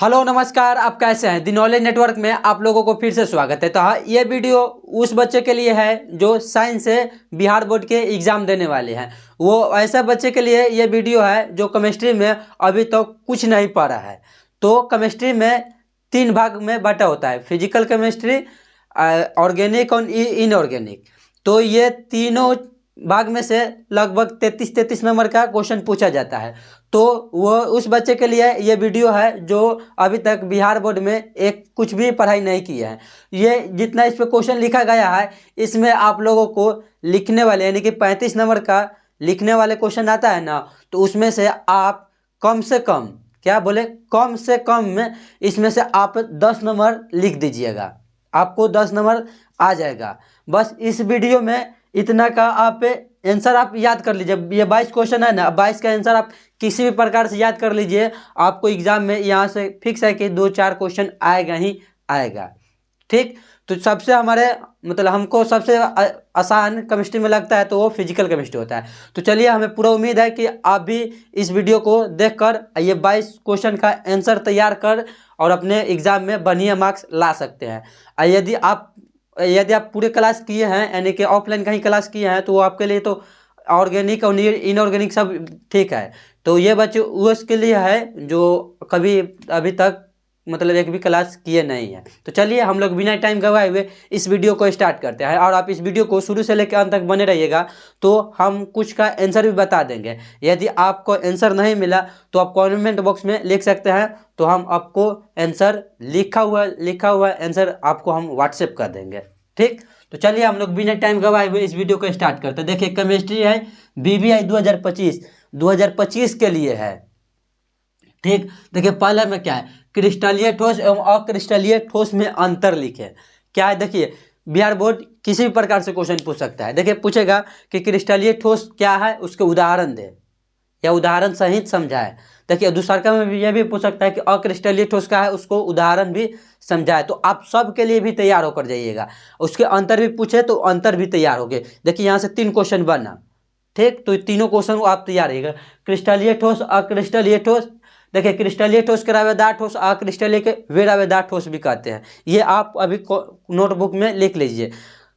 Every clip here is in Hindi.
हेलो नमस्कार, आप कैसे हैं। दी नॉलेज नेटवर्क में आप लोगों को फिर से स्वागत है। तो हाँ, ये वीडियो उस बच्चे के लिए है जो साइंस से बिहार बोर्ड के एग्ज़ाम देने वाले हैं। वो ऐसा बच्चे के लिए ये वीडियो है जो केमिस्ट्री में अभी तक तो कुछ नहीं पढ़ा है। तो केमिस्ट्री में 3 भाग में बांटा होता है, फिजिकल केमिस्ट्री, ऑर्गेनिक और इनऑर्गेनिक। तो ये तीनों भाग में से लगभग 33 नंबर का क्वेश्चन पूछा जाता है। तो वो उस बच्चे के लिए ये वीडियो है जो अभी तक बिहार बोर्ड में एक कुछ भी पढ़ाई नहीं किया है। ये जितना इस पे क्वेश्चन लिखा गया है, इसमें आप लोगों को लिखने वाले यानी कि 35 नंबर का लिखने वाले क्वेश्चन आता है ना, तो उसमें से आप कम से कम, क्या बोले, कम से कम में इसमें से आप 10 नंबर लिख दीजिएगा, आपको 10 नंबर आ जाएगा। बस इस वीडियो में इतना का आप आंसर आप याद कर लीजिए। ये 22 क्वेश्चन है ना, 22 का आंसर आप किसी भी प्रकार से याद कर लीजिए। आपको एग्जाम में यहाँ से फिक्स है कि 2-4 क्वेश्चन आएगा ही आएगा। ठीक, तो सबसे हमारे मतलब हमको सबसे आसान केमिस्ट्री में लगता है तो वो फिजिकल केमिस्ट्री होता है। तो चलिए, हमें पूरा उम्मीद है कि आप भी इस वीडियो को देखकर ये 22 क्वेश्चन का आंसर तैयार कर और अपने एग्जाम में बढ़िया मार्क्स ला सकते हैं। यदि आप पूरे क्लास किए हैं यानी कि ऑफलाइन कहीं क्लास किए हैं तो वो आपके लिए तो ऑर्गेनिक और इनऑर्गेनिक सब ठीक है। तो ये बच्चे उसके लिए है जो कभी अभी तक मतलब एक भी क्लास किए नहीं है। तो चलिए, हम लोग बिना टाइम गवाए हुए इस वीडियो को स्टार्ट करते हैं और आप इस वीडियो को शुरू से लेकर अंत तक बने रहिएगा। तो हम कुछ का आंसर भी बता देंगे। यदि आपको आंसर नहीं मिला तो आप कमेंट बॉक्स में लिख सकते हैं, तो हम आपको आंसर लिखा हुआ आंसर आपको हम व्हाट्सएप कर देंगे। ठीक, तो चलिए हम लोग बिना टाइम गवाए हुए इस वीडियो को स्टार्ट करते हैं। देखिए, केमिस्ट्री है बीबीआई 2025 के लिए है। ठीक, देखिए पहले में क्या है, क्रिस्टलीय ठोस एवं अक्रिस्टलीय ठोस में अंतर लिखे। क्या है, देखिए बिहार बोर्ड किसी भी प्रकार से क्वेश्चन पूछ सकता है। देखिए पूछेगा कि क्रिस्टलीय ठोस क्या है, उसके उदाहरण दे या उदाहरण सहित समझाए। देखिए दूसरा में भी यह भी पूछ सकता है कि अक्रिस्टलीय ठोस का है, उसको उदाहरण भी समझाए। तो आप सब के लिए भी तैयार होकर जाइएगा। उसके अंतर भी पूछे तो अंतर भी तैयार हो गए। देखिए यहाँ से 3 क्वेश्चन बना। ठीक, तो तीनों क्वेश्चन को आप तैयार रहिएगा। क्रिस्टलीय ठोस, अक्रिस्टलीय ठोस। देखिए क्रिस्टलीय ठोस के रावेदार ठोस, अक्रिस्टलीय के वेरावेदार ठोस भी कहते हैं। ये आप अभी नोटबुक में लिख लीजिए।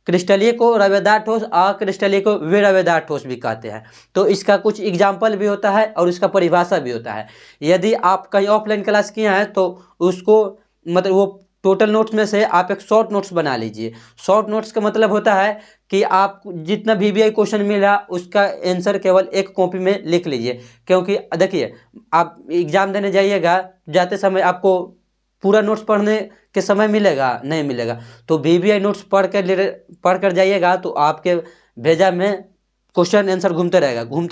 क्रिस्टलीय को रवेदार ठोस, अक्रिस्टलीय को विरवेदार ठोस भी कहते हैं। तो इसका कुछ एग्जाम्पल भी होता है और इसका परिभाषा भी होता है। यदि आप कहीं ऑफलाइन क्लास किए हैं तो उसको मतलब वो टोटल नोट्स में से आप एक शॉर्ट नोट्स बना लीजिए। शॉर्ट नोट्स का मतलब होता है कि आप जितना वीवीआई क्वेश्चन मिला उसका आंसर केवल एक कॉपी में लिख लीजिए। क्योंकि देखिए, आप एग्जाम देने जाइएगा, जाते समय आपको पूरा नोट्स पढ़ने के समय मिलेगा नहीं मिलेगा। तो वीवीआई नोट्स पढ़ कर जाइएगा तो आपके भेजा में क्वेश्चन आंसर घूमते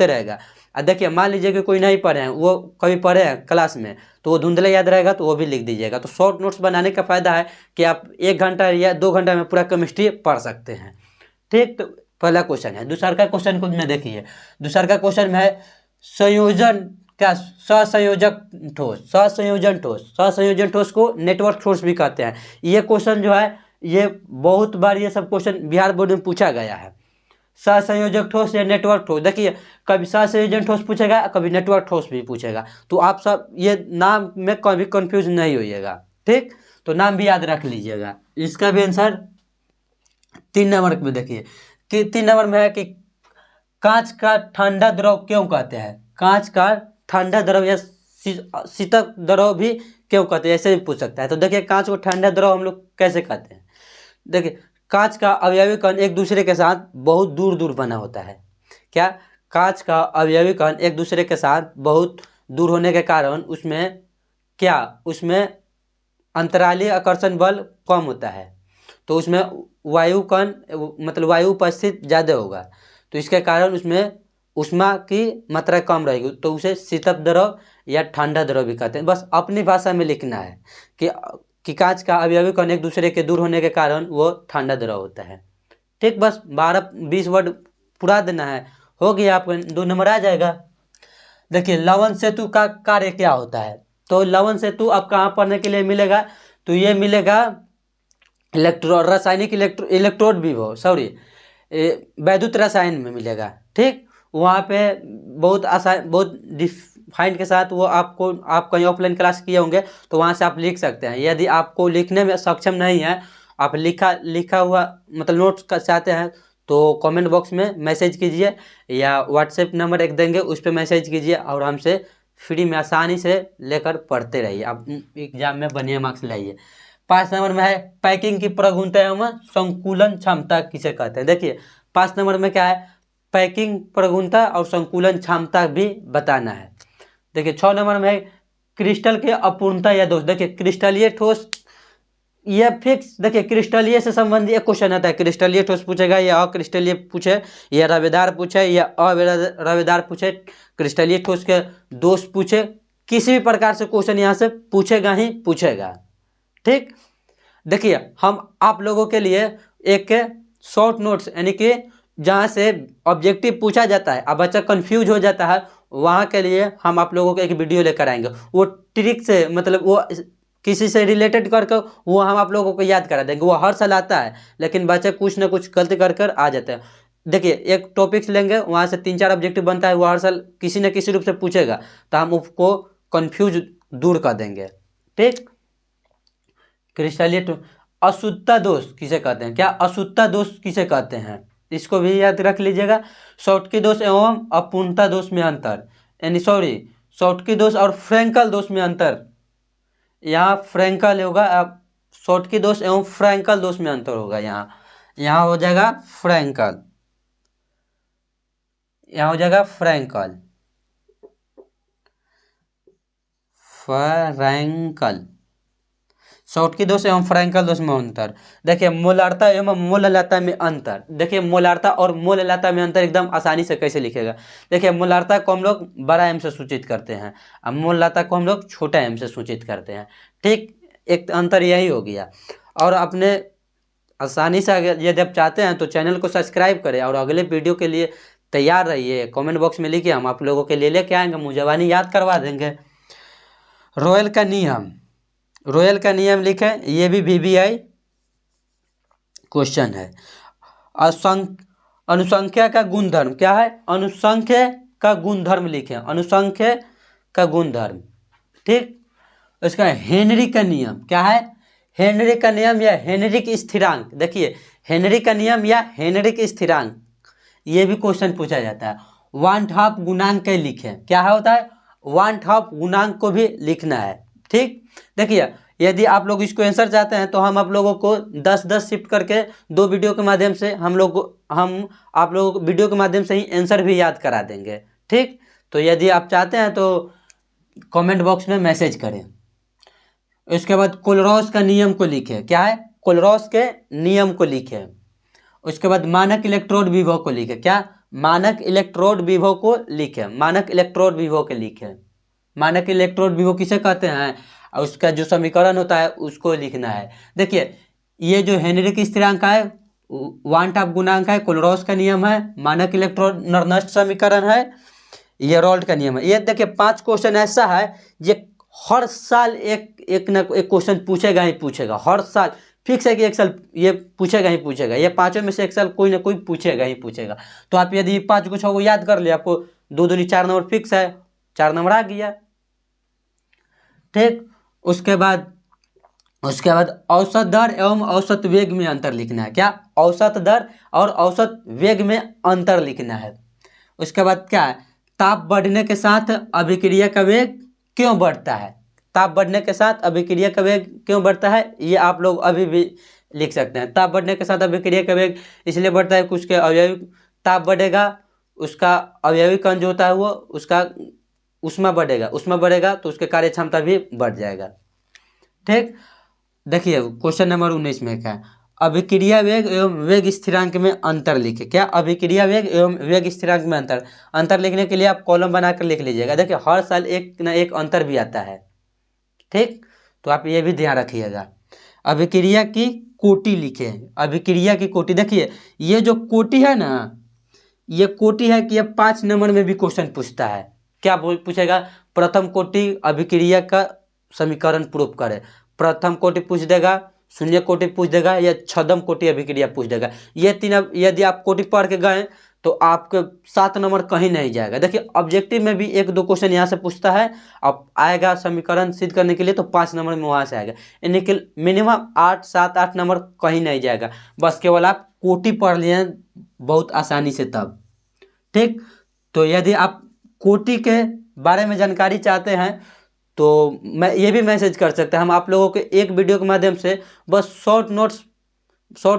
रहेगा। देखिए मान लीजिए कि कोई नहीं पढ़े हैं, वो कभी पढ़े हैं क्लास में तो वो धुंधले याद रहेगा तो वो भी लिख दीजिएगा। तो शॉर्ट नोट्स बनाने का फ़ायदा है कि आप 1 घंटा या 2 घंटा में पूरा केमिस्ट्री पढ़ सकते हैं। ठीक, तो पहला क्वेश्चन है। दूसरा का क्वेश्चन को में देखिए, दूसरा का क्वेश्चन में है संयोजन क्या, सहसंयोजक ठोस, सहसंयोजन ठोस को नेटवर्क ठोस भी कहते हैं। ये क्वेश्चन जो है ये बहुत बार ये सब क्वेश्चन बिहार बोर्ड में पूछा गया है। सहसंयोजक ठोस या नेटवर्क ठोस, देखिए कभी सहसंयोजन ठोस पूछेगा, कभी नेटवर्क ठोस भी पूछेगा। तो आप सब ये नाम में कभी कंफ्यूज नहीं होइएगा। ठीक, तो नाम भी याद रख लीजिएगा। इसका भी आंसर 3 नंबर में देखिए कि 3 नंबर में है कि कांच का ठंडा द्रव क्यों कहते हैं। कांच का ठंडा द्रव या शीतल द्रव भी क्यों कहते हैं, ऐसे भी पूछ सकता है। तो देखिए कांच को ठंडा द्रव हम लोग कैसे कहते हैं। देखिए कांच का अवयवी कण एक दूसरे के साथ बहुत दूर दूर बना होता है। क्या, कांच का अवयवी कण एक दूसरे के साथ बहुत दूर होने के कारण उसमें अंतरालीय आकर्षण बल कम होता है। तो उसमें वायु कण मतलब वायु उपस्थित ज़्यादा होगा, तो इसके कारण उसमें ऊष्मा की मात्रा कम रहेगी। तो उसे शीतल द्रव या ठंडा द्रव भी कहते हैं। बस अपनी भाषा में लिखना है कि कांच का अवयवी कण एक दूसरे के दूर होने के कारण वो ठंडा द्रव होता है। ठीक, बस 12-20 वर्ड पूरा देना है, हो गया, आपको 2 नंबर आ जाएगा। देखिए लवण सेतु का कार्य क्या होता है। तो लवण सेतु आप कहाँ पढ़ने के लिए मिलेगा, तो ये मिलेगा रासायनिक इलेक्ट्रोड भी हो वैद्युत रसायन में मिलेगा। ठीक, वहाँ पे बहुत आसान बहुत फाइंड के साथ वो आपको, आप कहीं ऑफलाइन क्लास किए होंगे तो वहाँ से आप लिख सकते हैं। यदि आपको लिखने में सक्षम नहीं है, आप लिखा हुआ मतलब नोट्स का चाहते हैं तो कमेंट बॉक्स में मैसेज कीजिए या व्हाट्सएप नंबर एक देंगे, उस पर मैसेज कीजिए और हमसे फ्री में आसानी से लेकर पढ़ते रहिए, आप एग्जाम में बढ़िया मार्क्स लाइए। 5 नंबर में है पैकिंग की प्रगुणता एवं संकुलन क्षमता किसे कहते हैं। देखिए 5 नंबर में क्या है, पैकिंग प्रगुणता और संकुलन क्षमता भी बताना है। देखिए 6 नंबर में है क्रिस्टल के अपूर्णता या दोष। देखिए क्रिस्टलीय ठोस, यह फिक्स, देखिए क्रिस्टलीय से संबंधित एक क्वेश्चन आता है, क्रिस्टलीय ठोस पूछेगा या अक्रिस्टलीय पूछे या रवेदार पूछे या अरवेदार पूछे, क्रिस्टलीय ठोस के दोष पूछे, किसी भी प्रकार से क्वेश्चन यहाँ से पूछेगा ही पूछेगा। ठीक, देखिए हम आप लोगों के लिए एक शॉर्ट नोट्स यानी कि जहाँ से ऑब्जेक्टिव पूछा जाता है अब बच्चा कंफ्यूज हो जाता है, वहाँ के लिए हम आप लोगों को एक वीडियो लेकर आएंगे। वो ट्रिक से मतलब वो किसी से रिलेटेड करके वो हम आप लोगों को याद करा देंगे। वो हर साल आता है लेकिन बच्चे कुछ ना कुछ गलती कर आ जाते हैं। देखिए एक टॉपिक्स लेंगे, वहाँ से 3-4 ऑब्जेक्टिव बनता है, वो हर साल किसी न किसी रूप से पूछेगा तो हम उसको कंफ्यूज दूर कर देंगे। ठीक, क्रिस्टलीय अशुद्धता दोष किसे कहते हैं, क्या अशुद्धता दोष किसे कहते हैं, इसको भी याद रख लीजिएगा। शॉर्टकी दोष एवं अपूर्णता दोष में अंतर, यानी सॉरी शॉर्टकी दोष और फ्रैंकल दोष में अंतर। यहाँ फ्रैंकल होगा, अब शॉर्टकी दोष एवं फ्रैंकल दोष में अंतर होगा। यहाँ हो जाएगा फ्रैंकल, यहाँ हो जाएगा फ्रैंकल, शॉर्टकी दोष एवं फ्रैंकल दोष में अंतर। देखिए मोलारता एवं मोललता में अंतर। देखिए मोलारता और मोललता में अंतर एकदम आसानी से कैसे लिखेगा। देखिए मोलारता को हम लोग बड़ा एम से सूचित करते हैं और मोललता को हम लोग छोटा एम से सूचित करते हैं। ठीक, एक अंतर यही हो गया। और अपने आसानी से यदि आप चाहते हैं तो चैनल को सब्सक्राइब करें और अगले वीडियो के लिए तैयार रहिए। कमेंट बॉक्स में लिखिए, हम आप लोगों के लिए लेके आएंगे, मुंजवानी याद करवा देंगे। रॉयल का नियम, रॉयल का नियम लिखे, ये भी VBI क्वेश्चन है। अनुसंख्या का गुणधर्म क्या है, अनुसंख्या का गुणधर्म लिखे, अनुसंख्या का गुणधर्म। ठीक, इसका हेनरी का नियम क्या है, हेनरी का नियम या हेनरिक स्थिरांक। देखिए हेनरी का नियम या हेनरिक स्थिरांक ये भी क्वेश्चन पूछा जाता है। 1/2 गुणांक के लिखे, क्या होता है 1/2 गुणांक को भी लिखना है। ठीक, देखिए यदि आप लोग इसको आंसर चाहते हैं तो हम आप लोगों को 10-10 शिफ्ट करके 2 वीडियो के माध्यम से हम आप लोगों को वीडियो के माध्यम से ही आंसर भी याद करा देंगे। ठीक, तो यदि आप चाहते हैं तो कमेंट बॉक्स में मैसेज करें। उसके बाद कोलरॉस का नियम को लिखे, क्या है कोलरॉस के नियम को लिखे। उसके बाद मानक इलेक्ट्रोड विभव को लिखे, क्या मानक इलेक्ट्रोड विभव को लिखे, मानक इलेक्ट्रोड विभव के लिखे। मानक इलेक्ट्रोड विभव किसे कहते हैं और उसका जो समीकरण होता है उसको लिखना है। देखिए ये जो हेनरिक स्थिरांक है 1/2 गुणांक है, कोलरॉस का नियम है, मानक इलेक्ट्रोड नर्नस्ट समीकरण है, ये रॉल्ट का नियम है। ये देखिए 5 क्वेश्चन ऐसा है ये हर साल एक क्वेश्चन पूछेगा ही पूछेगा, हर साल फिक्स है कि एक साल ये पूछेगा ही पूछेगा। ये 5 में से एक साल कोई ना कोई पूछेगा ही पूछेगा। तो आप यदि 5 को 6 को याद कर ले, आपको 2 दूनी 4 नंबर फिक्स है, 4 नंबर आ गया। ठीक, उसके बाद औसत दर एवं औसत वेग में अंतर लिखना है, क्या औसत दर और औसत वेग में अंतर लिखना है। उसके बाद क्या है ताप बढ़ने के साथ अभिक्रिया का वेग क्यों बढ़ता है, ताप बढ़ने के साथ अभिक्रिया का वेग क्यों बढ़ता है, ये आप लोग अभी भी लिख सकते हैं। ताप बढ़ने के साथ अभिक्रिया का वेग इसलिए बढ़ता है कुछ के अवयवी ताप बढ़ेगा, उसका अवयवी कण जो होता है वो उसका उष्मा बढ़ेगा तो उसके कार्य क्षमता भी बढ़ जाएगा। ठीक, देखिए क्वेश्चन नंबर 19 में क्या है अभिक्रिया वेग एवं वेग स्थिरांक में अंतर लिखे, क्या अभिक्रिया वेग एवं वेग स्थिरांक में अंतर लिखने के लिए आप कॉलम बनाकर लिख लीजिएगा। देखिए हर साल एक ना एक अंतर भी आता है। ठीक, तो आप ये भी ध्यान रखिएगा। अभिक्रिया की कोटि लिखे, अभिक्रिया की कोटि। देखिए ये जो कोटि है ना, ये कोटि है कि ये 5 नंबर में भी क्वेश्चन पूछता है। क्या पूछेगा, प्रथम कोटि अभिक्रिया का समीकरण प्रूफ करे, प्रथम कोटि पूछ देगा, शून्य कोटि पूछ देगा या छदम कोटि अभिक्रिया पूछ देगा। ये 3 यदि आप कोटि पढ़ के गए तो आपके 7 नंबर कहीं नहीं जाएगा। देखिए ऑब्जेक्टिव में भी 1-2 क्वेश्चन यहाँ से पूछता है, अब आएगा समीकरण सिद्ध करने के लिए तो 5 नंबर में वहाँ से आएगा, यानी कि मिनिमम 8-7-8 नंबर कहीं नहीं जाएगा। बस केवल आप कोटि पढ़ लिए बहुत आसानी से तब। ठीक, तो यदि आप कोटि के बारे में जानकारी चाहते हैं तो मैं ये भी मैसेज कर सकते हैं, हम आप लोगों के एक वीडियो के माध्यम से बस शॉर्ट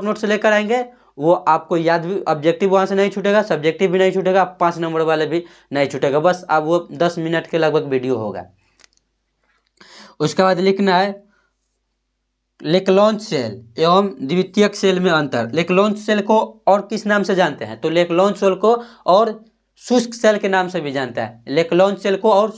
नोट्स लेकर आएंगे। वो आपको याद भी, ऑब्जेक्टिव वहाँ से नहीं छूटेगा, सब्जेक्टिव भी नहीं छूटेगा, 5 नंबर वाले भी नहीं छूटेगा। बस अब वो 10 मिनट के लगभग वीडियो होगा। उसके बाद लिखना है लेक्लॉन्च सेल एवं द्वितीयक सेल में अंतर। लेक्लॉन्च सेल को और किस नाम से जानते हैं? तो लेक्लॉन्च सेल को और शुष्क सेल के नाम से भी जानता है। लेक्लॉन्च सेल को और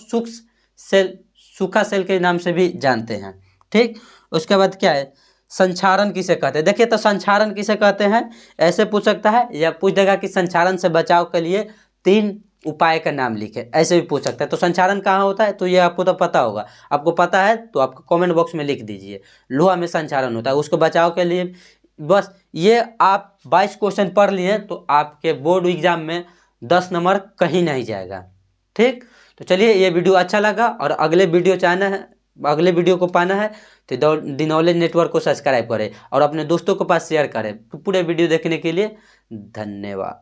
सूखा सेल के नाम से भी जानते हैं। ठीक, उसके बाद क्या है, संक्षारण किसे कहते हैं? देखिए तो संक्षारण किसे कहते हैं ऐसे पूछ सकता है, या पूछ देगा कि संक्षारण से बचाव के लिए 3 उपाय का नाम लिखे, ऐसे भी पूछ सकता है। तो संक्षारण कहाँ होता है तो ये आपको तो पता होगा, आपको पता है तो आपको कमेंट बॉक्स में लिख दीजिए। लोहा में संक्षारण होता है, उसको बचाव के लिए बस ये आप 22 क्वेश्चन पढ़ लिए तो आपके बोर्ड एग्जाम में 10 नंबर कहीं नहीं जाएगा। ठीक, तो चलिए ये वीडियो अच्छा लगा और अगले वीडियो को पाना है तो दी नॉलेज नेटवर्क को सब्सक्राइब करें और अपने दोस्तों के पास शेयर करें। तो पूरे वीडियो देखने के लिए धन्यवाद।